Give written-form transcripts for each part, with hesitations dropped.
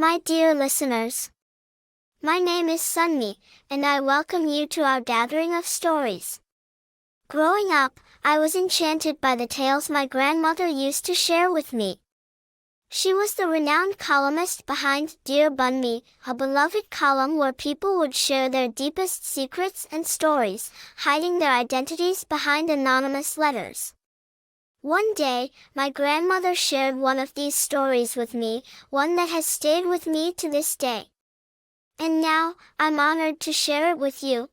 My dear listeners, my name is Sunmi, and I welcome you to our gathering of stories. Growing up, I was enchanted by the tales my grandmother used to share with me. She was the renowned columnist behind Dear Joro, a beloved column where people would share their deepest secrets and stories, hiding their identities behind anonymous letters. One day, my grandmother shared one of these stories with me, one that has stayed with me to this day. And now, I'm honored to share it with you.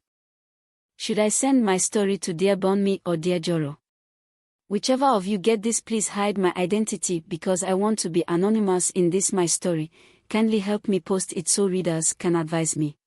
Should I send my story to Dear Joro or Dear Joro? Whichever of you get this, please hide my identity because I want to be anonymous in this my story. Kindly help me post it so readers can advise me.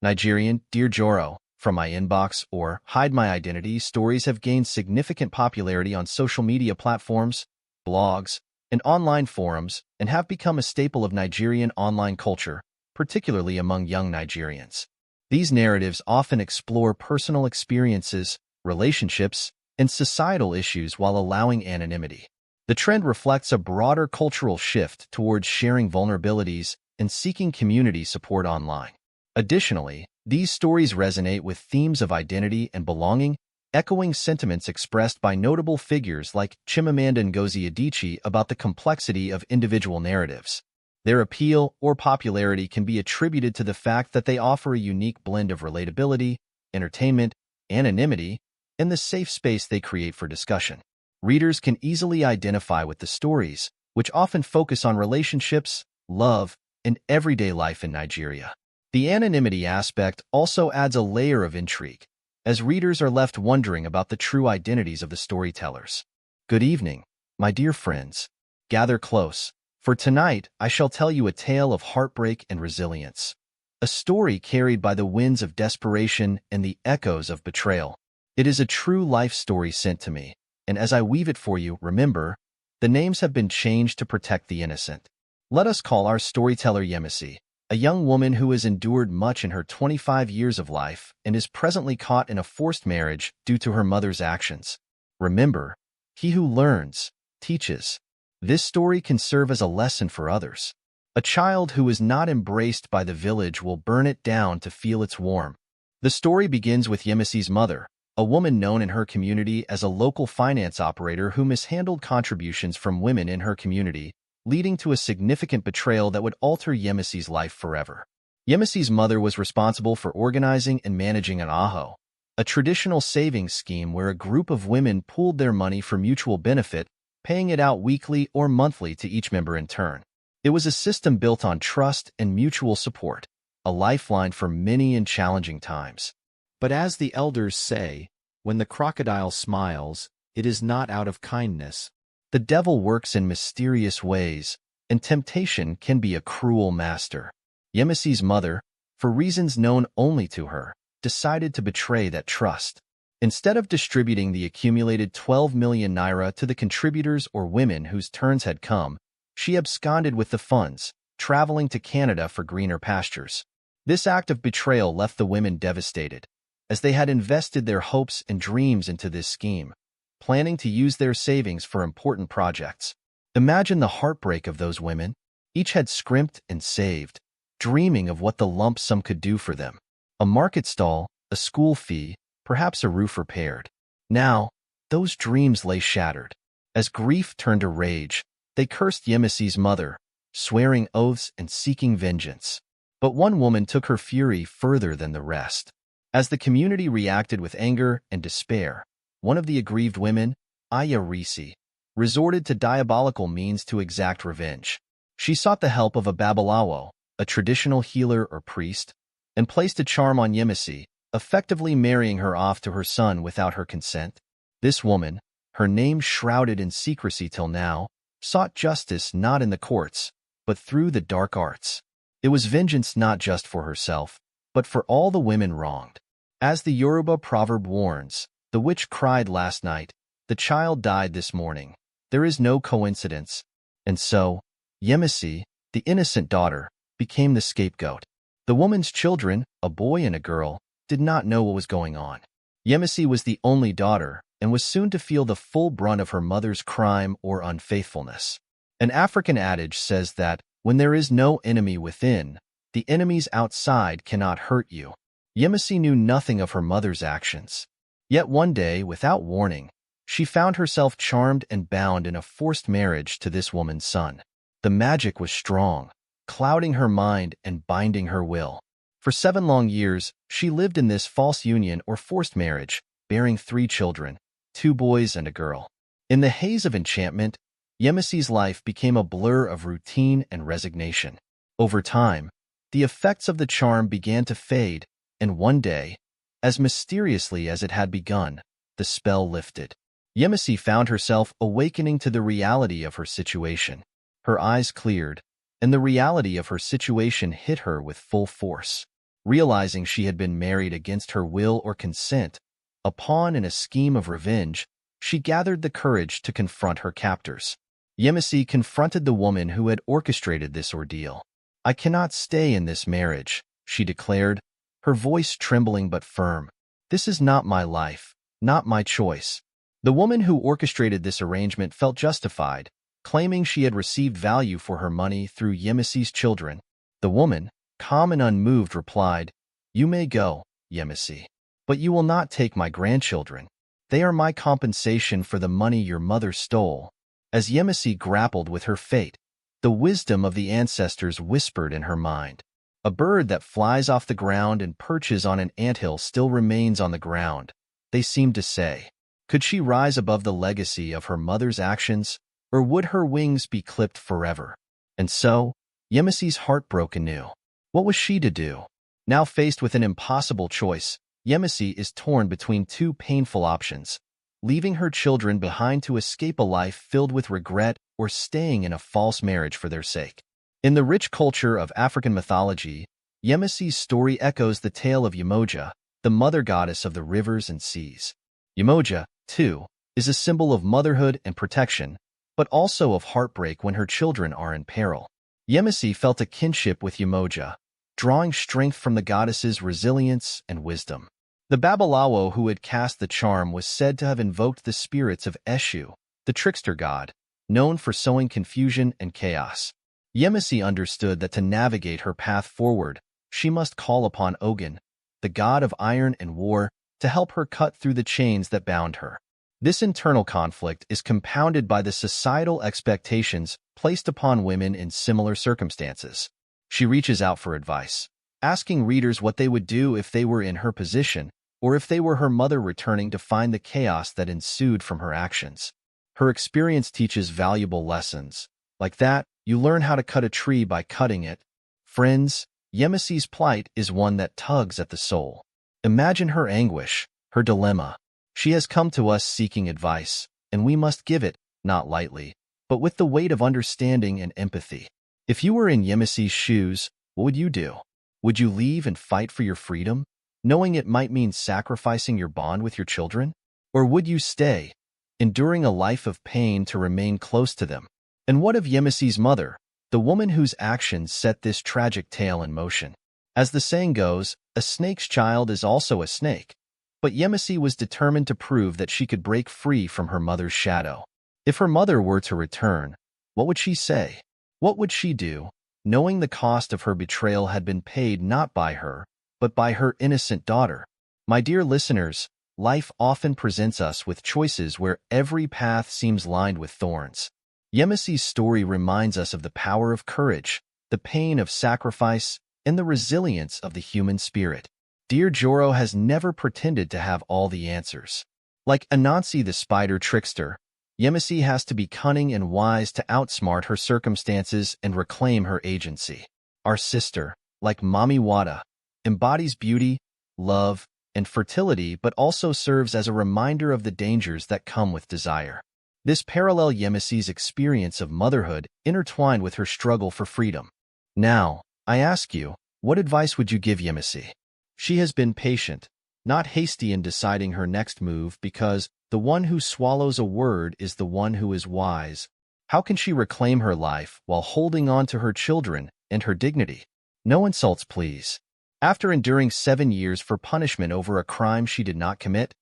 Nigerian, Dear Joro, from my inbox or Hide My Identity stories have gained significant popularity on social media platforms, blogs, and online forums and have become a staple of Nigerian online culture, particularly among young Nigerians. These narratives often explore personal experiences, relationships, and societal issues while allowing anonymity. The trend reflects a broader cultural shift towards sharing vulnerabilities and seeking community support online. Additionally, these stories resonate with themes of identity and belonging, echoing sentiments expressed by notable figures like Chimamanda Ngozi Adichie about the complexity of individual narratives. Their appeal or popularity can be attributed to the fact that they offer a unique blend of relatability, entertainment, anonymity, and the safe space they create for discussion. Readers can easily identify with the stories, which often focus on relationships, love, and everyday life in Nigeria. The anonymity aspect also adds a layer of intrigue, as readers are left wondering about the true identities of the storytellers. Good evening, my dear friends. Gather close, for tonight I shall tell you a tale of heartbreak and resilience, a story carried by the winds of desperation and the echoes of betrayal. It is a true life story sent to me, and as I weave it for you, remember, the names have been changed to protect the innocent. Let us call our storyteller Yemoja, a young woman who has endured much in her 25 years of life and is presently caught in a forced marriage due to her mother's actions. Remember, he who learns, teaches. This story can serve as a lesson for others. A child who is not embraced by the village will burn it down to feel its warmth. The story begins with Yemoja's mother, a woman known in her community as a local finance operator who mishandled contributions from women in her community, leading to a significant betrayal that would alter Yemoja's life forever. Yemoja's mother was responsible for organizing and managing an aho, a traditional savings scheme where a group of women pooled their money for mutual benefit, paying it out weekly or monthly to each member in turn. It was a system built on trust and mutual support, a lifeline for many and challenging times. But as the elders say, when the crocodile smiles, it is not out of kindness. The devil works in mysterious ways, and temptation can be a cruel master. Yemoja's mother, for reasons known only to her, decided to betray that trust. Instead of distributing the accumulated 12 million naira to the contributors or women whose turns had come, she absconded with the funds, traveling to Canada for greener pastures. This act of betrayal left the women devastated, as they had invested their hopes and dreams into this scheme, planning to use their savings for important projects. Imagine the heartbreak of those women. Each had scrimped and saved, dreaming of what the lump sum could do for them. A market stall, a school fee, perhaps a roof repaired. Now, those dreams lay shattered. As grief turned to rage, they cursed Yemoja's mother, swearing oaths and seeking vengeance. But one woman took her fury further than the rest. As the community reacted with anger and despair, one of the aggrieved women, Ayarisi, resorted to diabolical means to exact revenge. She sought the help of a babalawo, a traditional healer or priest, and placed a charm on Yemoja, effectively marrying her off to her son without her consent. This woman, her name shrouded in secrecy till now, sought justice not in the courts, but through the dark arts. It was vengeance not just for herself, but for all the women wronged. As the Yoruba proverb warns, the witch cried last night, the child died this morning. There is no coincidence. And so, Yemoja, the innocent daughter, became the scapegoat. The woman's children, a boy and a girl, did not know what was going on. Yemoja was the only daughter and was soon to feel the full brunt of her mother's crime or unfaithfulness. An African adage says that, When there is no enemy within, the enemies outside cannot hurt you. Yemisi knew nothing of her mother's actions. Yet one day, without warning, she found herself charmed and bound in a forced marriage to this woman's son. The magic was strong, clouding her mind and binding her will. For 7 long years, she lived in this false union or forced marriage, bearing 3 children, 2 boys and a girl. In the haze of enchantment, Yemisi's life became a blur of routine and resignation. Over time, the effects of the charm began to fade, and one day, as mysteriously as it had begun, the spell lifted. Yemisi found herself awakening to the reality of her situation. Her eyes cleared, and the reality of her situation hit her with full force. Realizing she had been married against her will or consent, a pawn in a scheme of revenge, she gathered the courage to confront her captors. Yemisi confronted the woman who had orchestrated this ordeal. "I cannot stay in this marriage," she declared, her voice trembling but firm. "This is not my life, not my choice." The woman who orchestrated this arrangement felt justified, claiming she had received value for her money through Yemisi's children. The woman, calm and unmoved, replied, "You may go, Yemisi, but you will not take my grandchildren. They are my compensation for the money your mother stole." As Yemisi grappled with her fate, the wisdom of the ancestors whispered in her mind. A bird that flies off the ground and perches on an anthill still remains on the ground, they seemed to say. Could she rise above the legacy of her mother's actions, or would her wings be clipped forever? And so, Yemisi's heart broke anew. What was she to do? Now faced with an impossible choice, Yemisi is torn between 2 painful options: leaving her children behind to escape a life filled with regret or staying in a false marriage for their sake. In the rich culture of African mythology, Yemisi's story echoes the tale of Yemoja, the mother goddess of the rivers and seas. Yemoja, too, is a symbol of motherhood and protection, but also of heartbreak when her children are in peril. Yemisi felt a kinship with Yemoja, drawing strength from the goddess's resilience and wisdom. The babalawo who had cast the charm was said to have invoked the spirits of Eshu, the trickster god, known for sowing confusion and chaos. Yemisi understood that to navigate her path forward, she must call upon Ogun, the god of iron and war, to help her cut through the chains that bound her. This internal conflict is compounded by the societal expectations placed upon women in similar circumstances. She reaches out for advice, asking readers what they would do if they were in her position, or if they were her mother returning to find the chaos that ensued from her actions. Her experience teaches valuable lessons. Like that, you learn how to cut a tree by cutting it. Friends, Yemisi's plight is one that tugs at the soul. Imagine her anguish, her dilemma. She has come to us seeking advice, and we must give it, not lightly, but with the weight of understanding and empathy. If you were in Yemisi's shoes, what would you do? Would you leave and fight for your freedom, knowing it might mean sacrificing your bond with your children? Or would you stay, enduring a life of pain to remain close to them? And what of Yemisi's mother, the woman whose actions set this tragic tale in motion? As the saying goes, a snake's child is also a snake. But Yemisi was determined to prove that she could break free from her mother's shadow. If her mother were to return, what would she say? What would she do, knowing the cost of her betrayal had been paid not by her, but by her innocent daughter? My dear listeners, life often presents us with choices where every path seems lined with thorns. Yemisi's story reminds us of the power of courage, the pain of sacrifice, and the resilience of the human spirit. Dear Joro has never pretended to have all the answers. Like Anansi the spider trickster, Yemisi has to be cunning and wise to outsmart her circumstances and reclaim her agency. Our sister, like Mami Wata, embodies beauty, love, and fertility but also serves as a reminder of the dangers that come with desire. This parallel Yemisi's experience of motherhood intertwined with her struggle for freedom. Now, I ask you, what advice would you give Yemisi? She has been patient, not hasty in deciding her next move because the one who swallows a word is the one who is wise. How can she reclaim her life while holding on to her children and her dignity? No insults, please. After enduring 7 years for punishment over a crime she did not commit,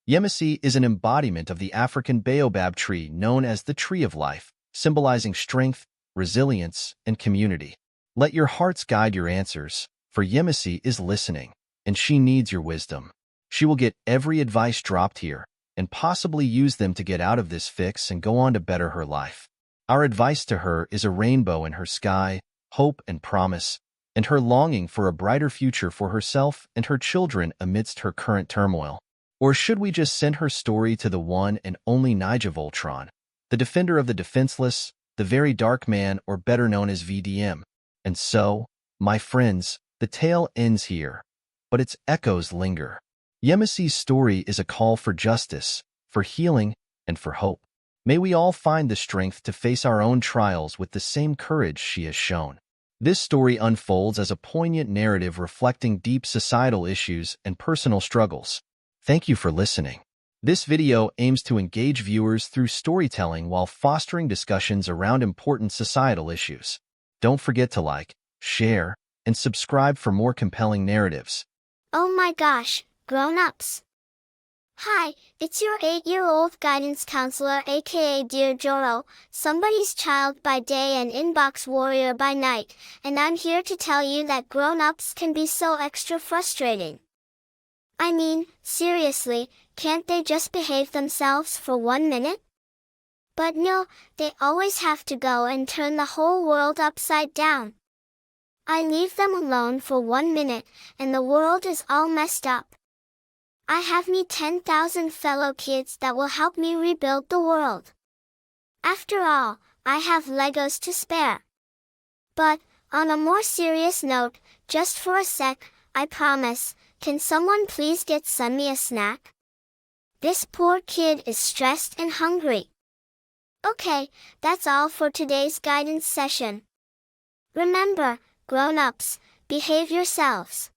Yemisi is an embodiment of the African baobab tree known as the Tree of Life, symbolizing strength, resilience, and community. Let your hearts guide your answers, for Yemisi is listening, and she needs your wisdom. She will get every advice dropped here, and possibly use them to get out of this fix and go on to better her life. Our advice to her is a rainbow in her sky, hope and promise, and her longing for a brighter future for herself and her children amidst her current turmoil. Or should we just send her story to the one and only Voltron, the defender of the defenseless, the VeryDarkMan, or better known as VDM? And so, my friends, the tale ends here, but its echoes linger. Yemisi's story is a call for justice, for healing, and for hope. May we all find the strength to face our own trials with the same courage she has shown. This story unfolds as a poignant narrative reflecting deep societal issues and personal struggles. Thank you for listening. This video aims to engage viewers through storytelling while fostering discussions around important societal issues. Don't forget to like, share, and subscribe for more compelling narratives. Oh my gosh, grown-ups! Hi, it's your 8-year-old guidance counselor aka Dear Joro, somebody's child by day and inbox warrior by night, and I'm here to tell you that grown-ups can be so extra frustrating. I mean, seriously, can't they just behave themselves for 1 minute? But no, they always have to go and turn the whole world upside down. I leave them alone for 1 minute, and the world is all messed up. I have me 10,000 fellow kids that will help me rebuild the world. After all, I have Legos to spare. But, on a more serious note, just for a sec, I promise, can someone please get Sunmi a snack? This poor kid is stressed and hungry. Okay, that's all for today's guidance session. Remember, grown-ups, behave yourselves.